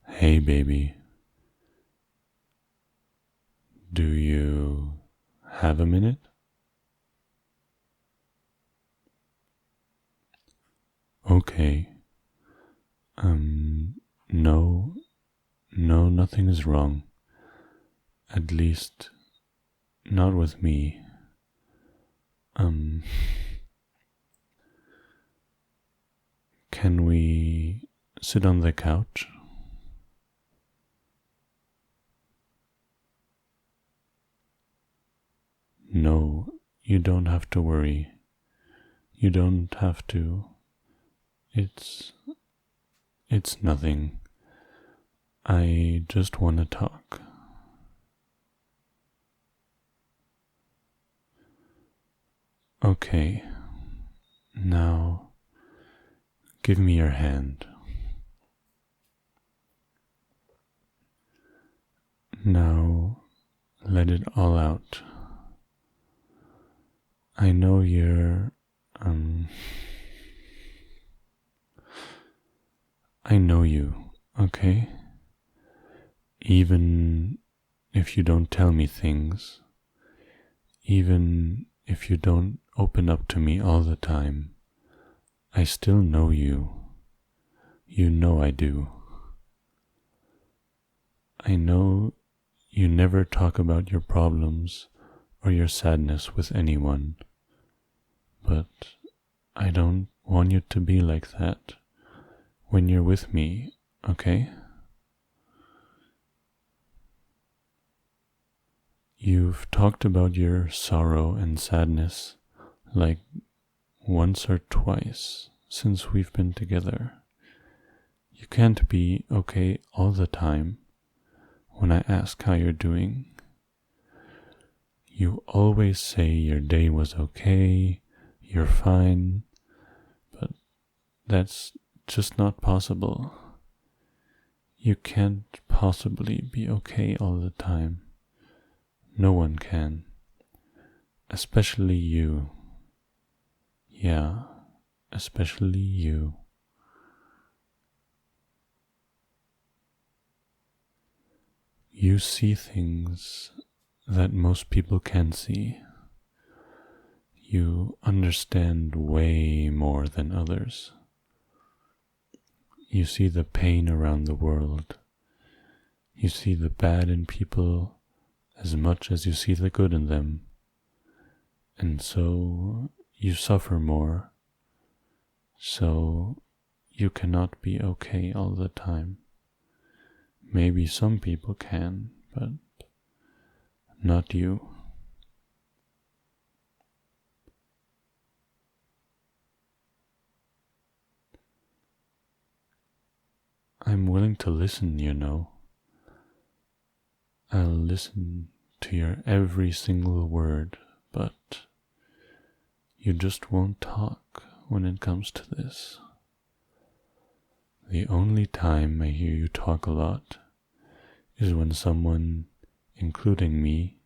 Hey baby, do you have a minute? Okay. No, nothing is wrong. At least, not with me. Um, can we sit on the couch? No, you don't have to worry. You don't have to. It's, it's nothing. I just want to talk. Okay, now give me your hand. Now let it all out. I know I know you, okay? Even if you don't tell me things, even if you don't open up to me all the time, I still know you. You know I do. I know you never talk about your problems or your sadness with anyone, but I don't want you to be like that when you're with me, okay? You've talked about your sorrow and sadness like once or twice since we've been together. You can't be okay all the time when I ask how you're doing. You always say your day was okay, you're fine, but that's just not possible. You can't possibly be okay all the time. No one can. Especially you. Yeah, especially you. You see things that most people can't see. You understand way more than others. You see the pain around the world. You see the bad in people as much as you see the good in them. And so you suffer more. So you cannot be okay all the time. Maybe some people can, but not you. I'm willing to listen, you know. I'll listen to your every single word, but you just won't talk when it comes to this. The only time I hear you talk a lot is when someone, including me,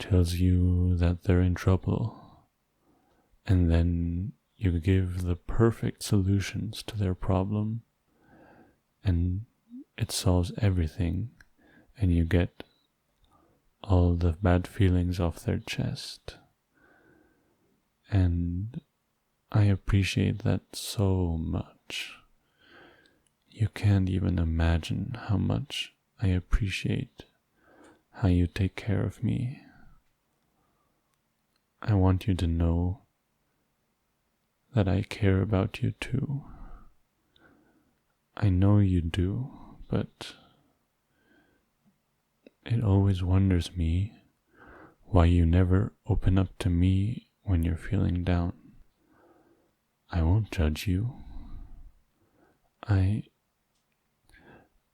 tells you that they're in trouble, and then you give the perfect solutions to their problem, and it solves everything, and you get all the bad feelings off their chest. And I appreciate that so much. You can't even imagine how much I appreciate how you take care of me. I want you to know that I care about you too. I know you do, but it always wonders me why you never open up to me when you're feeling down. I won't judge you. I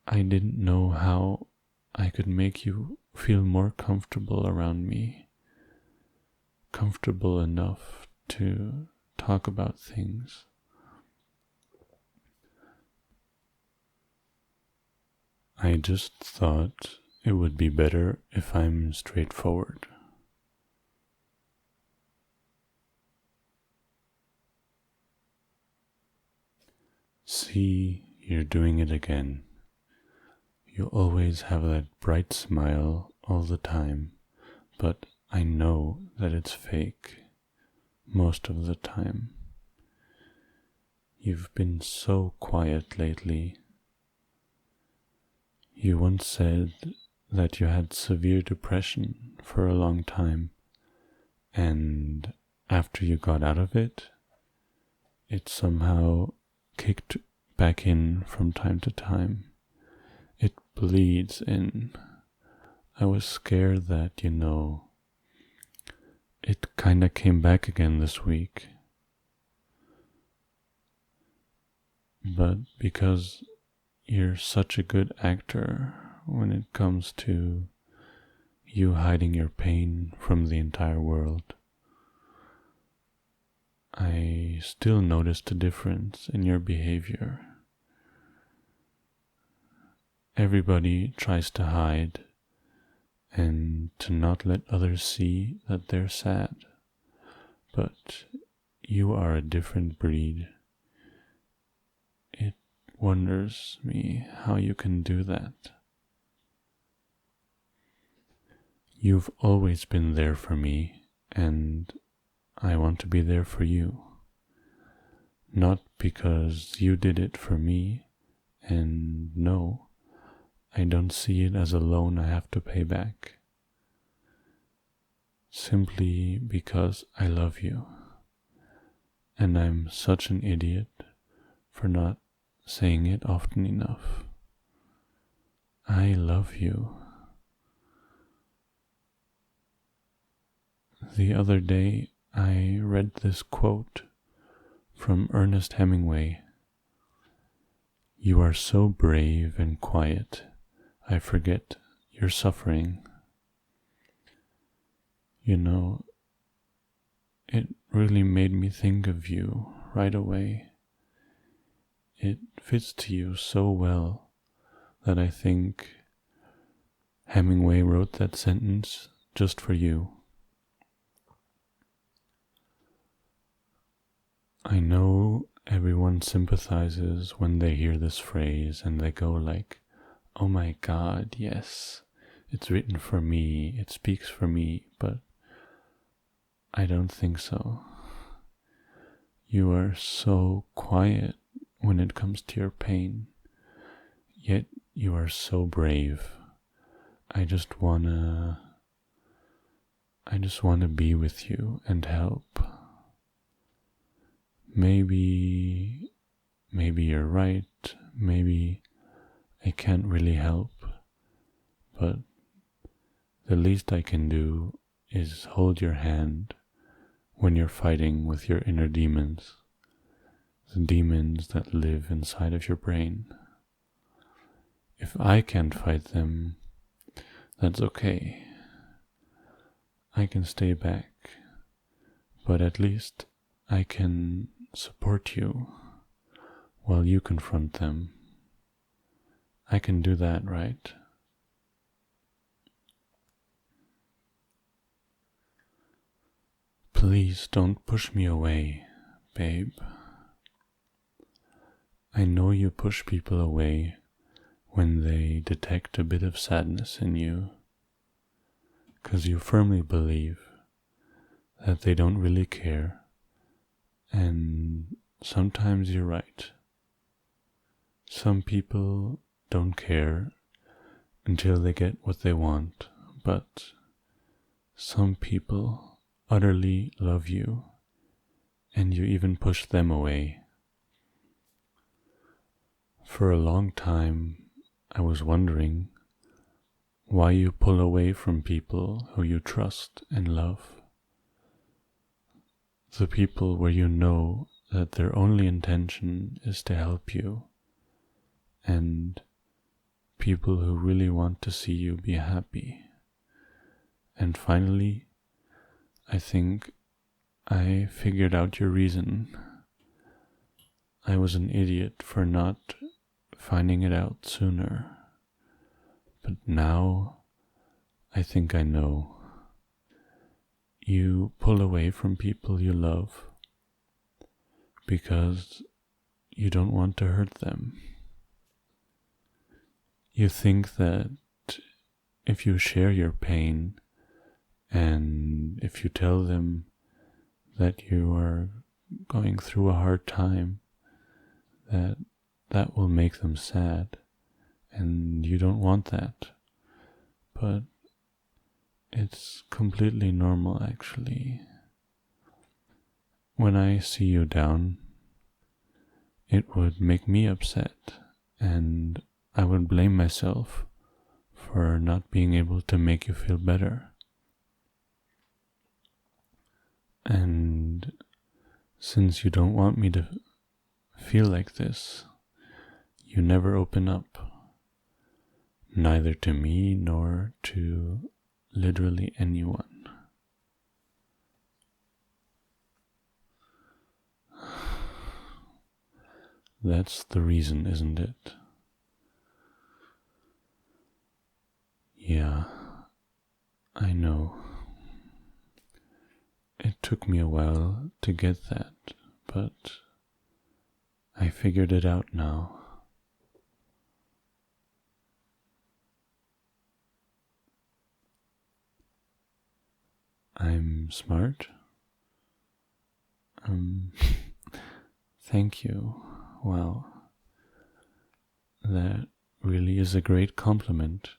didn't know how I could make you feel more comfortable around me. Comfortable enough to talk about things. I just thought it would be better if I'm straightforward. See, you're doing it again. You always have that bright smile all the time, but I know that it's fake most of the time. You've been so quiet lately. You once said that you had severe depression for a long time, and after you got out of it, it somehow kicked back in from time to time. It bleeds in. I was scared that, it kinda came back again this week. But because you're such a good actor when it comes to you hiding your pain from the entire world, I still noticed a difference in your behavior. Everybody tries to hide and to not let others see that they're sad, but you are a different breed. It wonders me how you can do that. You've always been there for me, and I want to be there for you. Not because you did it for me, and no, I don't see it as a loan I have to pay back. Simply because I love you, and I'm such an idiot for not saying it often enough. I love you. The other day I read this quote from Ernest Hemingway. You are so brave and quiet, I forget you're suffering. It really made me think of you right away. It fits to you so well that I think Hemingway wrote that sentence just for you. I know everyone sympathizes when they hear this phrase and they go like, oh my God, yes, it's written for me, it speaks for me, but I don't think so. You are so quiet when it comes to your pain, yet you are so brave. I just wanna be with you and help. Maybe you're right, maybe I can't really help, but the least I can do is hold your hand when you're fighting with your inner demons, the demons that live inside of your brain. If I can't fight them, that's okay. I can stay back, but at least I can support you while you confront them. I can do that, right? Please don't push me away, babe. I know you push people away when they detect a bit of sadness in you, 'cause you firmly believe that they don't really care, and sometimes you're right. Some people don't care until they get what they want, but some people utterly love you, and you even push them away. For a long time, I was wondering why you pull away from people who you trust and love. The people where you know that their only intention is to help you, and people who really want to see you be happy. And finally, I think I figured out your reason. I was an idiot for not finding it out sooner. But now, I think I know. You pull away from people you love because you don't want to hurt them. You think that if you share your pain and if you tell them that you are going through a hard time, that will make them sad, and you don't want that. But it's completely normal, actually. When I see you down, it would make me upset, and I would blame myself for not being able to make you feel better. And since you don't want me to feel like this, you never open up, neither to me nor to literally anyone. That's the reason, isn't it? Yeah, I know. It took me a while to get that, but I figured it out now. I'm smart? Thank you. Wow. That really is a great compliment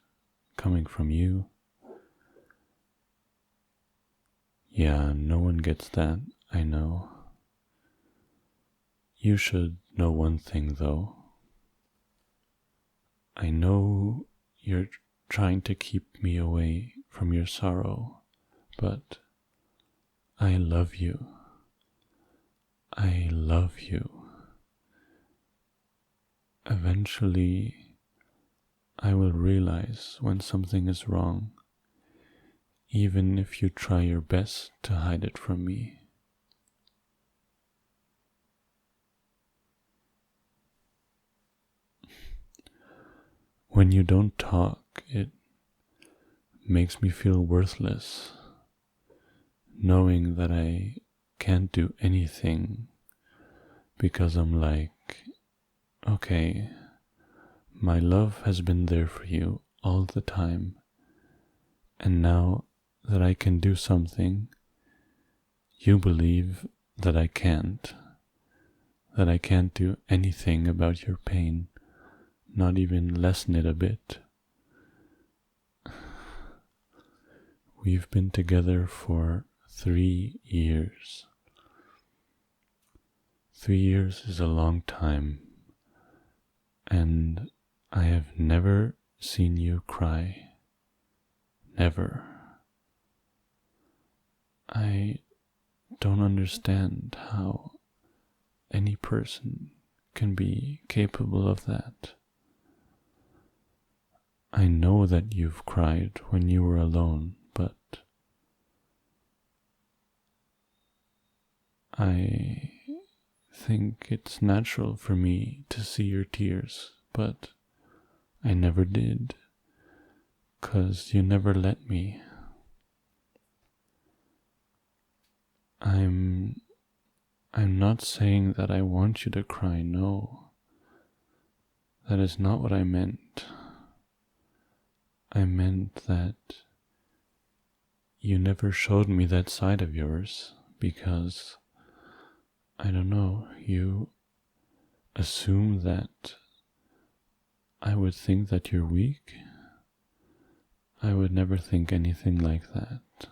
coming from you. Yeah, no one gets that, I know. You should know one thing, though. I know you're trying to keep me away from your sorrow, but I love you. I love you. Eventually, I will realize when something is wrong, even if you try your best to hide it from me. When you don't talk, it makes me feel worthless, knowing that I can't do anything because I'm like, okay, my love has been there for you all the time, and now that I can do something, you believe that I can't do anything about your pain, not even lessen it a bit. We've been together for 3 years. 3 years is a long time, and I have never seen you cry. Never. I don't understand how any person can be capable of that. I know that you've cried when you were alone, but I think it's natural for me to see your tears, but I never did, 'cause you never let me. I'm not saying that I want you to cry, no. That is not what I meant. I meant that you never showed me that side of yours because, I don't know, you assume that I would think that you're weak. I would never think anything like that.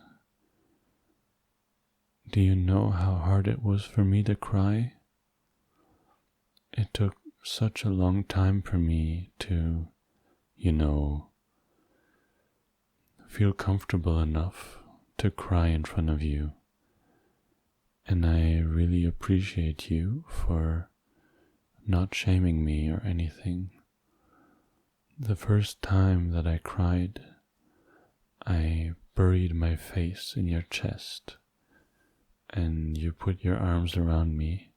Do you know how hard it was for me to cry? It took such a long time for me to, feel comfortable enough to cry in front of you. And I really appreciate you for not shaming me or anything. The first time that I cried, I buried my face in your chest, and you put your arms around me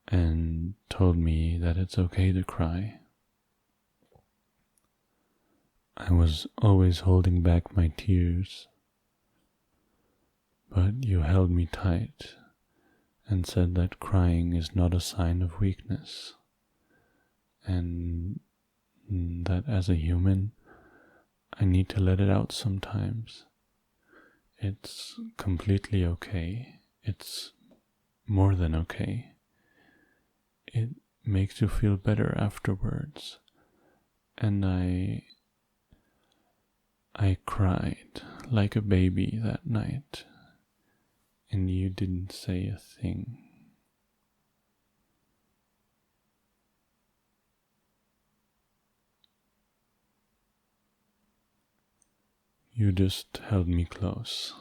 and told me that it's okay to cry. I was always holding back my tears, but you held me tight and said that crying is not a sign of weakness, and that as a human, I need to let it out sometimes. It's completely okay. It's more than okay. It makes you feel better afterwards. And I cried like a baby that night, and you didn't say a thing. You just held me close.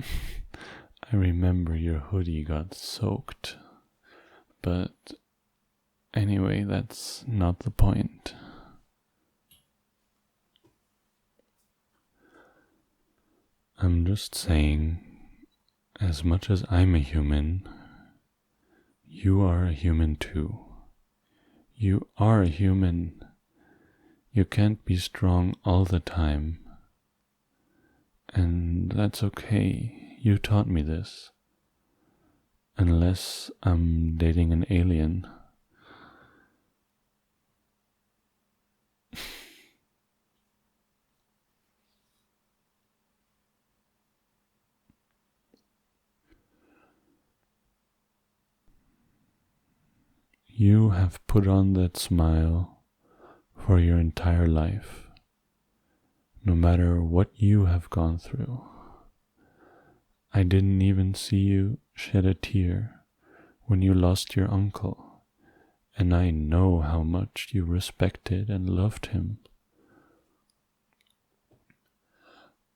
I remember your hoodie got soaked, but anyway, that's not the point. I'm just saying, as much as I'm a human, you are a human too. You are a human. You can't be strong all the time. And that's okay. You taught me this. Unless I'm dating an alien. You have put on that smile for your entire life, no matter what you have gone through. I didn't even see you shed a tear when you lost your uncle, and I know how much you respected and loved him.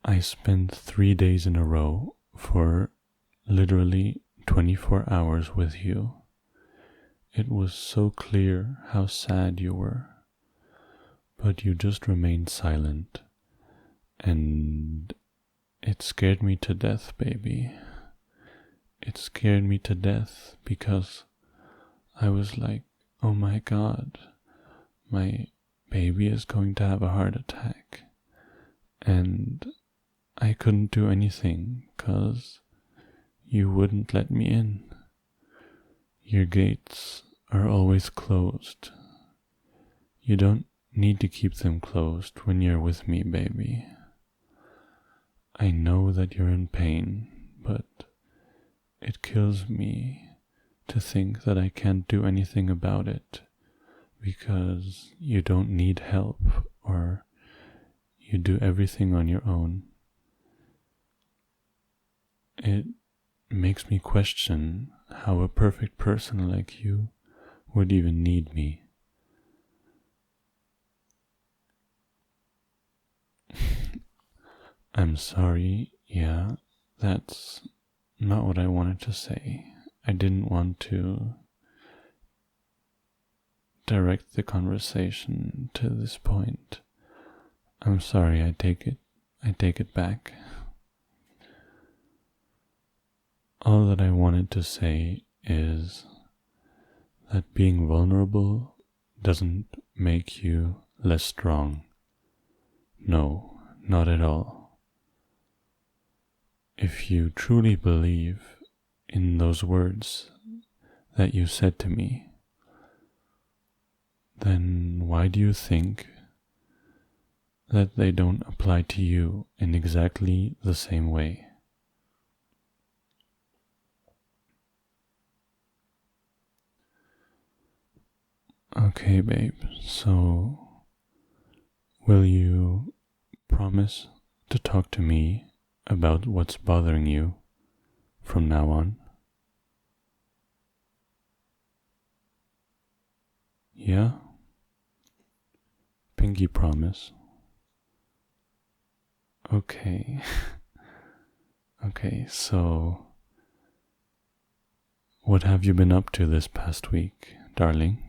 I spent 3 days in a row for literally 24 hours with you. It was so clear how sad you were, but you just remained silent, and it scared me to death, baby. It scared me to death because I was like, oh my God, my baby is going to have a heart attack, and I couldn't do anything because you wouldn't let me in. Your gates are always closed. You don't need to keep them closed when you're with me, baby. I know that you're in pain, but it kills me to think that I can't do anything about it because you don't need help or you do everything on your own. It makes me question how a perfect person like you would even need me. I'm sorry, yeah, that's not what I wanted to say. I didn't want to direct the conversation to this point. I'm sorry, I take it back. All that I wanted to say is that being vulnerable doesn't make you less strong. No, not at all. If you truly believe in those words that you said to me, then why do you think that they don't apply to you in exactly the same way? Okay, babe, so will you promise to talk to me about what's bothering you from now on? Yeah? Pinky promise. Okay. Okay, so what have you been up to this past week, darling?